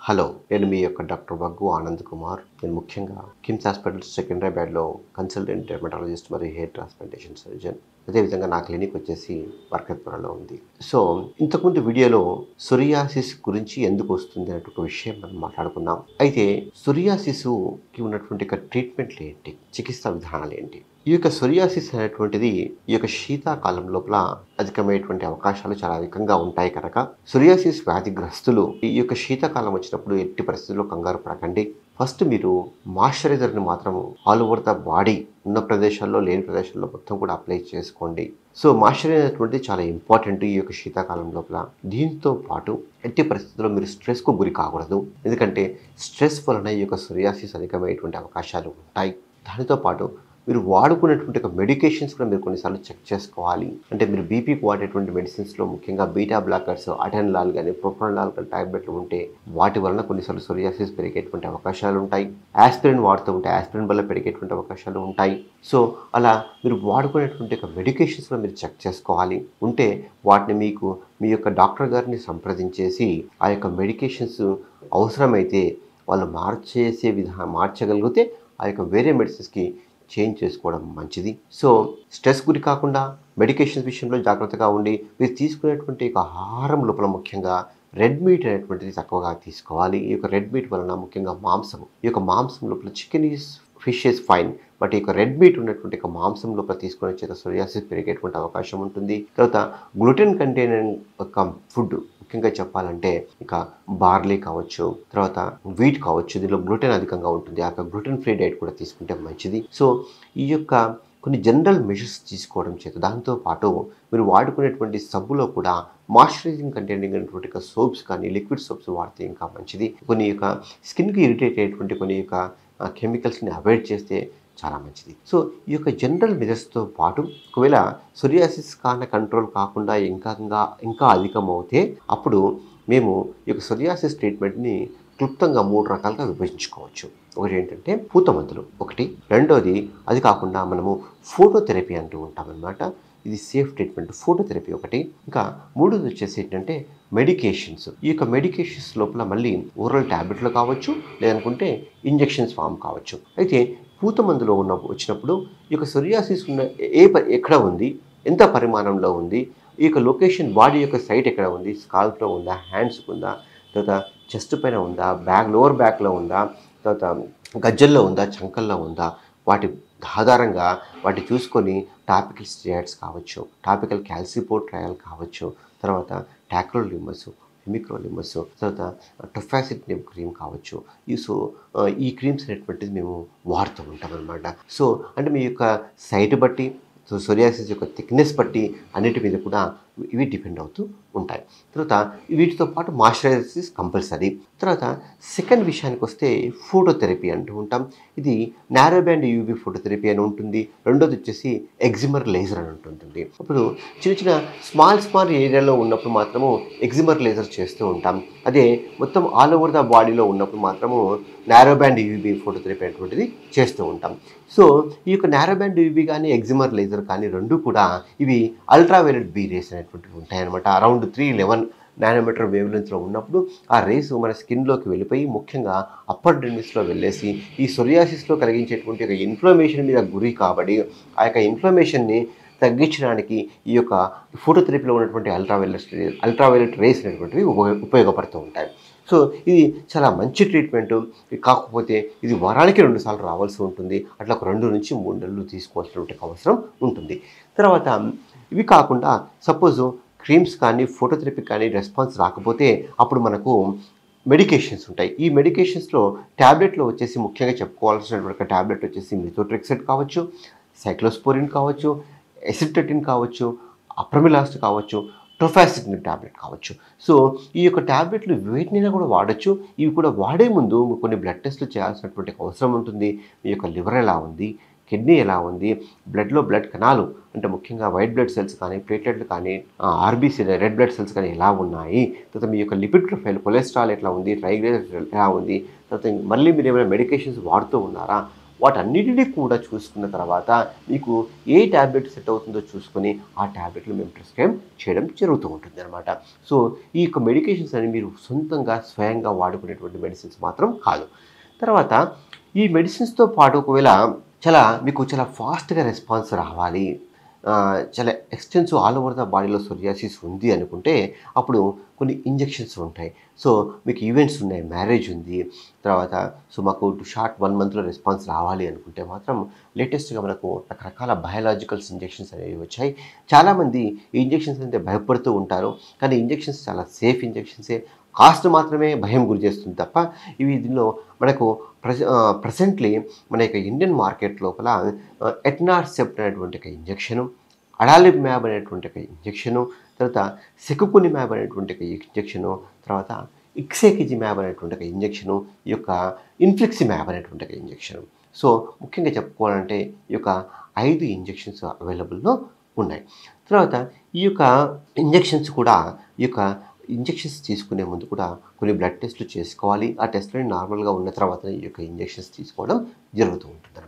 Hello. నేను మీ యొక్క doctor Vaggu Anand Kumar. నేను ముఖ్యంగా కిమ్స్ హాస్పిటల్ సికింద్రాబాద్లో కన్సల్టెంట్ డెర్మటాలజిస్ట్ మరియు హెయిర్ ట్రాన్స్ప్లాంటేషన్ సర్జన్. అదేవిధంగా నా క్లినిక్ వచ్చేసి వర్కత్పురలో ఉంది. సో ఇంతకుముందు వీడియోలో సొరియాసిస్ గురించి ఎందుకు వస్తుంది అనే ఒక విషయం మనం మాట్లాడుకున్నాం. అయితే సొరియాసిస్కి ఉన్నటువంటి ట్రీట్మెంట్లు ఏంటి, చికిత్సా విధానాలు ఏంటి? ఈ యొక్క సొరియాసిస్ అనేటువంటిది ఈ యొక్క శీతాకాలం లోపల అధికమైనటువంటి అవకాశాలు చాలా అధికంగా ఉంటాయి కనుక సొరియాసిస్ వ్యాధిగ్రస్తులు ఈ యొక్క శీతాకాలం వచ్చినప్పుడు ఎట్టి పరిస్థితుల్లో కంగారు పడకండి. ఫస్ట్ మీరు మాయిశ్చరైజర్ని మాత్రం ఆల్ ఓవర్ ద బాడీ ఉన్న ప్రదేశాల్లో లేని ప్రదేశాల్లో మొత్తం కూడా అప్లై చేసుకోండి. సో మాయిశ్చరైజర్ అనేటువంటిది చాలా ఇంపార్టెంట్ ఈ యొక్క శీతాకాలం లోపల. దీంతో పాటు ఎట్టి పరిస్థితుల్లో మీరు స్ట్రెస్కు గురి కాకూడదు. ఎందుకంటే స్ట్రెస్ వలన ఈ యొక్క సొరియాసిస్ అధికమైనటువంటి అవకాశాలు ఉంటాయి. దానితో పాటు మీరు వాడుకునేటువంటి మెడికేషన్స్ కూడా మీరు కొన్నిసార్లు చెక్ చేసుకోవాలి. అంటే మీరు బీపీకి వాడేటువంటి మెడిసిన్స్లో ముఖ్యంగా బీటా బ్లాకర్స్, అటెన్లాల్ కానీ ప్రొప్రానాల్ టాబ్లెట్లు ఉంటే వాటి వలన కొన్నిసార్లు సొరియాసిస్ పెరిగేటువంటి అవకాశాలు ఉంటాయి. ఆస్పిరిన్ వాడుతూ ఉంటే ఆస్పిరిన్ వల్ల పెరిగేటువంటి అవకాశాలు ఉంటాయి. సో అలా మీరు వాడుకునేటువంటి మెడికేషన్స్ కూడా మీరు చెక్ చేసుకోవాలి. ఉంటే వాటిని మీ యొక్క డాక్టర్ గారిని సంప్రదించేసి ఆ యొక్క మెడికేషన్స్ అవసరమైతే వాళ్ళు మార్చగలిగితే ఆ యొక్క వేరే మెడిసిన్స్కి చేంజ్ చేసుకోవడం మంచిది. సో స్ట్రెస్ గురి కాకుండా మెడికేషన్స్ విషయంలో జాగ్రత్తగా ఉండి మీరు తీసుకునేటువంటి ఆహారం లోపల ముఖ్యంగా రెడ్ మీట్ అనేటువంటిది తక్కువగా తీసుకోవాలి. ఈ యొక్క రెడ్ మీట్ వలన ముఖ్యంగా మాంసం, ఈ యొక్క మాంసం లోపల chicken is fish is fine, but ఈ యొక్క రెడ్ మీట్ ఉన్నటువంటి మాంసం లోపల తీసుకునే చేత సొరియాసిస్ పెరిగేటువంటి అవకాశం ఉంటుంది. తర్వాత గ్లూటెన్ కంటైనర్ ఒక ఫుడ్ ముఖ్యంగా చెప్పాలంటే ఇక బార్లీ కావచ్చు, తర్వాత వీట్ కావచ్చు, దీనిలో గ్లూటెన్ అధికంగా ఉంటుంది. ఆ గ్లూటెన్ ఫ్రీ డైట్ కూడా తీసుకుంటే మంచిది. సో ఈ యొక్క కొన్ని జనరల్ మెజర్స్ తీసుకోవడం చేత దాంతోపాటు మీరు వాడుకునేటువంటి సబ్బులో కూడా మాయిశ్చరైజింగ్ కంటైనింగ్ అయినటువంటి సోప్స్ కానీ లిక్విడ్ సోప్స్ వాడితే ఇంకా మంచిది. కొన్ని యొక్క స్కిన్కి ఇరిటేట్ అయ్యేటువంటి కొన్ని యొక్క కెమికల్స్ని అవాయిడ్ చేస్తే చాలా మంచిది. సో ఈ యొక్క జనరల్ మెజర్స్తో పాటు ఒకవేళ సొరియాసిస్ కంట్రోల్ కాకుండా ఇంకా అధికమవుతే అప్పుడు మేము ఈ యొక్క సొరియాసిస్ ట్రీట్మెంట్ని క్లుప్తంగా 3 రకాలుగా విభజించుకోవచ్చు. ఒకటి ఏంటంటే పూత మందులు ఒకటి, రెండోది అది కాకుండా మనము ఫోటోథెరపీ అంటూ ఉంటామన్నమాట. ఇది సేఫ్ ట్రీట్మెంట్ ఫోటోథెరపీ ఒకటి. ఇంకా మూడోది వచ్చేసి ఏంటంటే మెడికేషన్స్. ఈ యొక్క మెడికేషన్స్ లోపల మళ్ళీ ఓరల్ ట్యాబ్లెట్లు కావచ్చు, లేదనుకుంటే ఇంజెక్షన్స్ ఫామ్ కావచ్చు. అయితే పూత మందులో వచ్చినప్పుడు ఈ యొక్క సొరియాసిస్ ఉన్న ఎక్కడ ఉంది, ఎంత పరిమాణంలో ఉంది, ఈ యొక్క లొకేషన్ బాడీ యొక్క సైట్ ఎక్కడ ఉంది, స్కాల్ప్లో ఉందా, హ్యాండ్స్కి ఉందా, తర్వాత చెస్ట్ పైన ఉందా, లోవర్ బ్యాక్లో ఉందా, తర్వాత గజ్జల్లో ఉందా, చంకల్లో ఉందా, వాటి ఆధారంగా వాటి చూసుకొని టాపికల్ స్టెరాయిడ్స్ కావచ్చు, టాపికల్ క్యాల్సిపోట్రయాల్ కావచ్చు, తర్వాత టాక్రోలిమస్, ఫెమిక్రోలిమస్, తర్వాత టొఫాసిటినిబ్ క్రీమ్ కావచ్చు. ఈ క్రీమ్స్ అనేటువంటిది మేము వాడుతూ ఉంటాం అన్నమాట. సో అంటే మీ యొక్క సైట్ బట్టి, సొరియాసిస్ యొక్క థిక్నెస్ బట్టి అన్నిటి మీద కూడా ఇవి డిపెండ్ అవుతూ ఉంటాయి. తర్వాత వీటితో పాటు మాయిశ్చరైజర్స్ కంపల్సరీ. తర్వాత సెకండ్ విషయానికి వస్తే ఫోటోథెరపీ అంటూ ఉంటాం. ఇది నారో బ్యాండ్ యూవీ ఫోటోథెరపీ అని ఉంటుంది. రెండోది వచ్చేసి ఎగ్జిమర్ లేజర్ అని ఉంటుంది. ఇప్పుడు చిన్న స్మాల్ ఏరియాలో ఉన్నప్పుడు మాత్రము ఎగ్జిమర్ లేజర్ చేస్తూ ఉంటాం. అదే మొత్తం ఆల్ ఓవర్ ద బాడీలో ఉన్నప్పుడు మాత్రము నారో బ్యాండ్ యూవీ ఫోటోథెరపీ అనేటువంటిది చేస్తూ ఉంటాం. సో ఈ యొక్క నారో బ్యాండ్ యూవీ కానీ ఎగ్జిమర్ లేజర్ కానీ రెండు కూడా ఇవి అల్ట్రావైలెట్ బీ రేస్ అనేటువంటివి ఉంటాయన్నమాట. అరౌండ్ 311 నానోమీటర్ వేవ్ లెంత్లో ఉన్నప్పుడు ఆ రేసు మన స్కిన్లోకి వెళ్ళిపోయి ముఖ్యంగా అప్పర్ డెర్మిస్లో వెళ్ళేసి ఈ సొరియాసిస్లో కలిగించేటువంటి ఒక ఇన్ఫ్లమేషన్ మీద గురి కాబట్టి ఆ యొక్క ఇన్ఫ్లమేషన్ని తగ్గించడానికి ఈ యొక్క ఫోటోథెరపీలో ఉన్నటువంటి అల్ట్రావైలెట్ రేస్ అనేటువంటివి ఉపయోగపడుతూ ఉంటాయి. సో ఇది చాలా మంచి ట్రీట్మెంటు. కాకపోతే ఇది వారానికి 2 సార్లు రావాల్సి ఉంటుంది. అట్లా ఒక 2 నుంచి 3 నెలలు తీసుకోవాల్సినటువంటి అవసరం ఉంటుంది. తర్వాత ఇవి కాకుండా సపోజు క్రీమ్స్ కానీ ఫోటోథెరపీ కానీ రెస్పాన్స్ రాకపోతే అప్పుడు మనకు మెడికేషన్స్ ఉంటాయి. ఈ మెడికేషన్స్లో ట్యాబ్లెట్లో వచ్చేసి ముఖ్యంగా చెప్పుకోవాల్సినటువంటి ట్యాబ్లెట్ వచ్చేసి మిథోట్రెక్సెట్ కావచ్చు, సైక్లోస్పోరిన్ కావచ్చు, ఎసిట్రటిన్ కావచ్చు, అప్రమిలాస్ట్ కావచ్చు, టొఫాసిటినిబ్ ట్యాబ్లెట్ కావచ్చు. సో ఈ యొక్క ట్యాబ్లెట్లు వేటినైనా కూడా వాడచ్చు. ఇవి కూడా వాడే ముందు కొన్ని బ్లడ్ టెస్టులు చేయాల్సినటువంటి అవసరం ఉంటుంది. మీ యొక్క లివర్ ఎలా ఉంది, కిడ్నీ ఎలా ఉంది, బ్లడ్లో బ్లడ్ కణాలు అంటే ముఖ్యంగా వైట్ బ్లడ్ సెల్స్ కానీ, ప్లేట్లెట్లు కానీ, ఆర్బీసీ రెడ్ బ్లడ్ సెల్స్ కానీ ఎలా ఉన్నాయి, తర్వాత మీ యొక్క లిపిడ్ ప్రొఫైల్, కొలెస్ట్రాల్ ఎట్లా ఉంది, ట్రైగ్లిజరైడ్స్ ఎలా ఉంది, తర్వాత మళ్ళీ మీరు ఏమైనా మెడికేషన్స్ వాడుతూ ఉన్నారా, వాటన్నిటినీ కూడా చూసుకున్న తర్వాత మీకు ఏ ట్యాబ్లెట్ సెట్ అవుతుందో చూసుకొని ఆ ట్యాబ్లెట్లు మేము ప్రిస్క్రైబ్ చేయడం జరుగుతూ ఉంటుంది అనమాట. సో ఈ యొక్క మెడికేషన్స్ అని మీరు సొంతంగా స్వయంగా వాడుకునేటువంటి మెడిసిన్స్ మాత్రం కాదు. తర్వాత ఈ మెడిసిన్స్తో పాటు ఒకవేళ మీకు చాలా ఫాస్ట్గా రెస్పాన్స్ రావాలి, చాలా ఎక్స్టెన్సివ్ ఆల్ ఓవర్ ద బాడీలో సోరియాసిస్ ఉంది అనుకుంటే అప్పుడు కొన్ని ఇంజెక్షన్స్ ఉంటాయి. సో మీకు ఈవెంట్స్ ఉన్నాయి, మ్యారేజ్ ఉంది, తర్వాత మాకు షార్ట్ 1 మంత్లో రెస్పాన్స్ రావాలి అనుకుంటే మాత్రం లేటెస్ట్గా మనకు రకరకాల బయాలజికల్స్ ఇంజెక్షన్స్ అనేవి వచ్చాయి. చాలామంది ఈ ఇంజెక్షన్స్ అంటే భయపడుతూ ఉంటారు, కానీ ఇంజెక్షన్స్ చాలా సేఫ్ ఇంజెక్షన్సే. కాస్ట్ మాత్రమే భయం గురి చేస్తుంది తప్ప దీనిలో మనకు ప్రజెంట్లీ మన యొక్క ఇండియన్ మార్కెట్ లోపల ఎట్నార్సెప్ట్ అనేటువంటి ఒక ఇంజెక్షను, అడాలిమ్యాబ్ అనేటువంటి ఒక ఇంజెక్షను, తర్వాత సెకుకునిమ్యాబ్ అనేటువంటి ఒక ఇంజెక్షను, తర్వాత ఇక్సేకిజిమ్యాబ్ అనేటువంటి ఒక ఇంజెక్షను, ఈ యొక్క ఇన్ఫ్లిక్సిమ్యాబ్ అనేటువంటి ఒక ఇంజెక్షను. సో ముఖ్యంగా చెప్పుకోవాలంటే ఈ యొక్క 5 ఇంజెక్షన్స్ అవైలబుల్లో ఉన్నాయి. తర్వాత ఈ యొక్క ఇంజెక్షన్స్ కూడా ఇంజెక్షన్స్ తీసుకునే ముందు కూడా కొన్ని బ్లడ్ టెస్టులు చేసుకోవాలి. ఆ టెస్టులు నార్మల్గా ఉన్న తర్వాత ఈ యొక్క ఇంజెక్షన్స్ తీసుకోవడం జరుగుతూ ఉంటుంది.